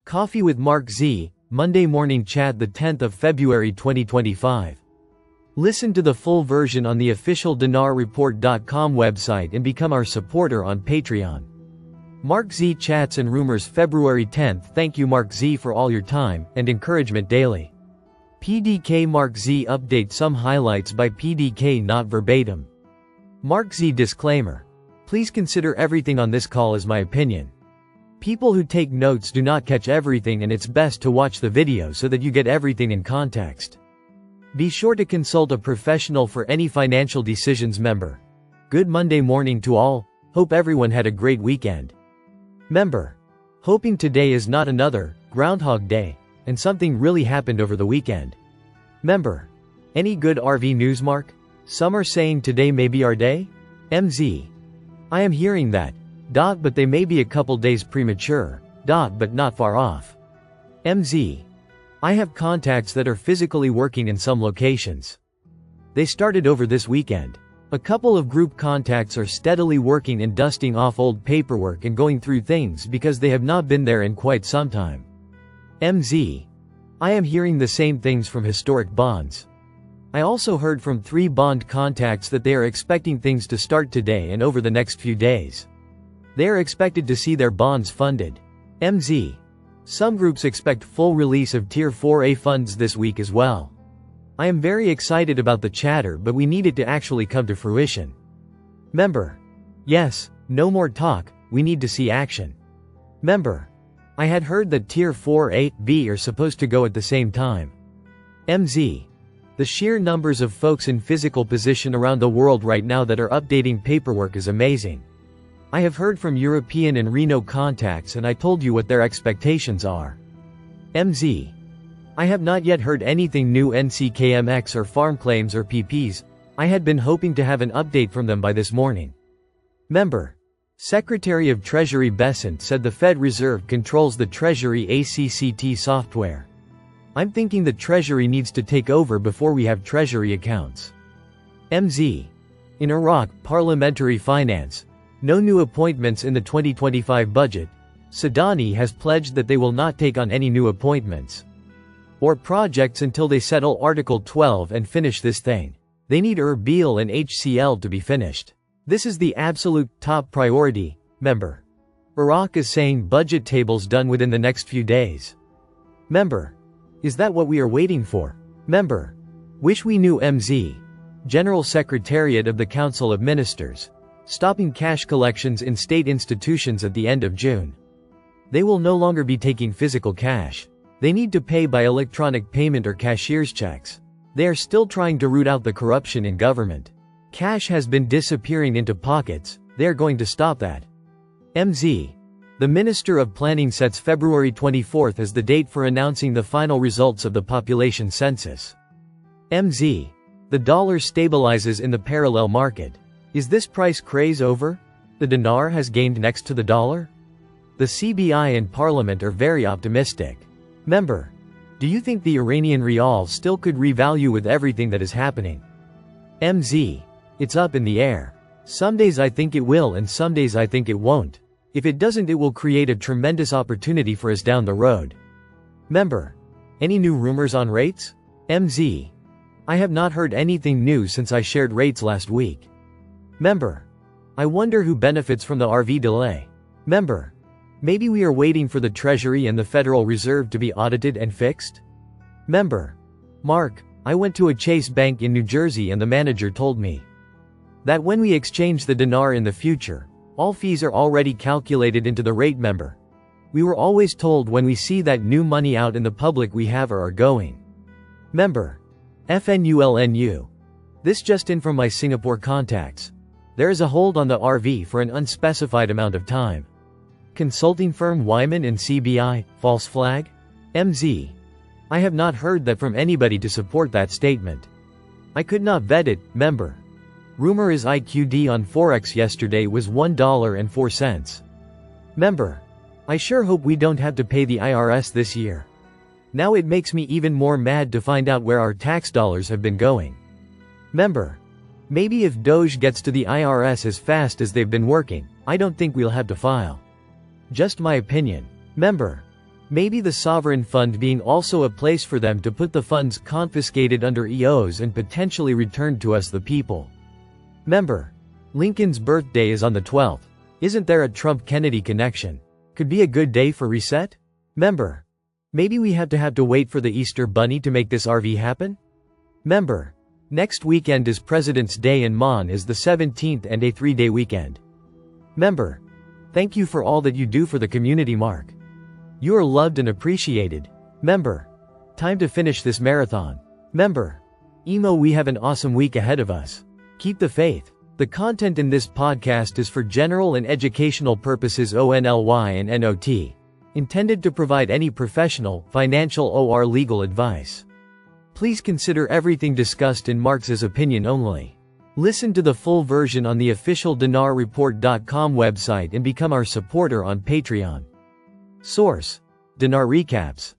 Coffee with MarkZ, Monday Morning Chat, the 10th of February 2025. Listen to the full version on the official dinarreport.com website and become our supporter on Patreon. MarkZ Chats and Rumors, February 10th. Thank you MarkZ for all your time and encouragement daily. PDK MarkZ update, some highlights by PDK, not verbatim. MarkZ disclaimer. Please consider everything on this call as my opinion. People who take notes do not catch everything, and it's best to watch the video so that you get everything in context. Be sure to consult a professional for any financial decisions. Member. Good Monday morning to all. Hope everyone had a great weekend. Member. Hoping today is not another Groundhog Day, and something really happened over the weekend. Member. Any good RV news, Mark? Some are saying today may be our day? MZ. I am hearing that. But they may be a couple days premature. But not far off. MZ. I have contacts that are physically working in some locations. They started over this weekend. A couple of group contacts are steadily working and dusting off old paperwork and going through things because they have not been there in quite some time. MZ. I am hearing the same things from historic bonds. I also heard from 3 bond contacts that they are expecting things to start today and over the next few days. They are expected to see their bonds funded. MZ. Some groups expect full release of Tier 4A funds this week as well. I am very excited about the chatter, but we need it to actually come to fruition. Member. Yes, no more talk, we need to see action. Member. I had heard that Tier 4A/B are supposed to go at the same time. MZ. The sheer numbers of folks in physical position around the world right now that are updating paperwork is amazing. I have heard from European and Reno contacts, and I told you what their expectations are. MZ. I have not yet heard anything new NCKMX or farm claims or PPs. I had been hoping to have an update from them by this morning. Member. Secretary of Treasury Besant said the Fed Reserve controls the Treasury ACCT software. I'm thinking the Treasury needs to take over before we have Treasury accounts. MZ. In Iraq, parliamentary finance. No new appointments in the 2025 budget. Sudani has pledged that they will not take on any new appointments or projects until they settle Article 12 and finish this thing. They need Erbil and HCL to be finished. This is the absolute top priority. Member. Iraq is saying budget tables done within the next few days. Member. Is that what we are waiting for? Member. Wish we knew. MZ. General Secretariat of the Council of Ministers. Stopping cash collections in state institutions at the end of June. They will no longer be taking physical cash. They need to pay by electronic payment or cashier's checks. They are still trying to root out the corruption in government. Cash has been disappearing into pockets. They are going to stop that. MZ. The Minister of Planning sets February 24th as the date for announcing the final results of the population census. MZ. The dollar stabilizes in the parallel market. Is this price craze over? The dinar has gained next to the dollar? The CBI and Parliament are very optimistic. Member. Do you think the Iranian rial still could revalue with everything that is happening? MZ. It's up in the air. Some days I think it will and some days I think it won't. If it doesn't, it will create a tremendous opportunity for us down the road. Member. Any new rumors on rates? MZ. I have not heard anything new since I shared rates last week. Member. I wonder who benefits from the RV delay. Member. Maybe we are waiting for the Treasury and the Federal Reserve to be audited and fixed? Member. Mark, I went to a Chase Bank in New Jersey and the manager told me that when we exchange the dinar in the future, all fees are already calculated into the rate. Member. We were always told when we see that new money out in the public we have or are going. Member. FNULNU. This just in from my Singapore contacts. There is a hold on the RV for an unspecified amount of time. Consulting firm Wyman and CBI, false flag? MZ. I have not heard that from anybody to support that statement. I could not vet it. Member. Rumor is IQD on Forex yesterday was $1.04. Member. I sure hope we don't have to pay the IRS this year. Now it makes me even more mad to find out where our tax dollars have been going. Member. Maybe if Doge gets to the IRS as fast as they've been working, I don't think we'll have to file. Just my opinion. Member. Maybe the sovereign fund being also a place for them to put the funds confiscated under EOs and potentially returned to us the people. Member. Lincoln's birthday is on the 12th. Isn't there a Trump-Kennedy connection? Could be a good day for reset? Member. Maybe we have to wait for the Easter Bunny to make this RV happen? Member. Next weekend is President's Day and Mon is the 17th and a 3-day weekend. Member. Thank you for all that you do for the community, Mark. You are loved and appreciated. Member. Time to finish this marathon. Member. Emo, we have an awesome week ahead of us. Keep the faith. The content in this podcast is for general and educational purposes only and not intended to provide any professional, financial or legal advice. Please consider everything discussed in MarkZ's opinion only. Listen to the full version on the official dinarreport.com website and become our supporter on Patreon. Source: Dinar Recaps.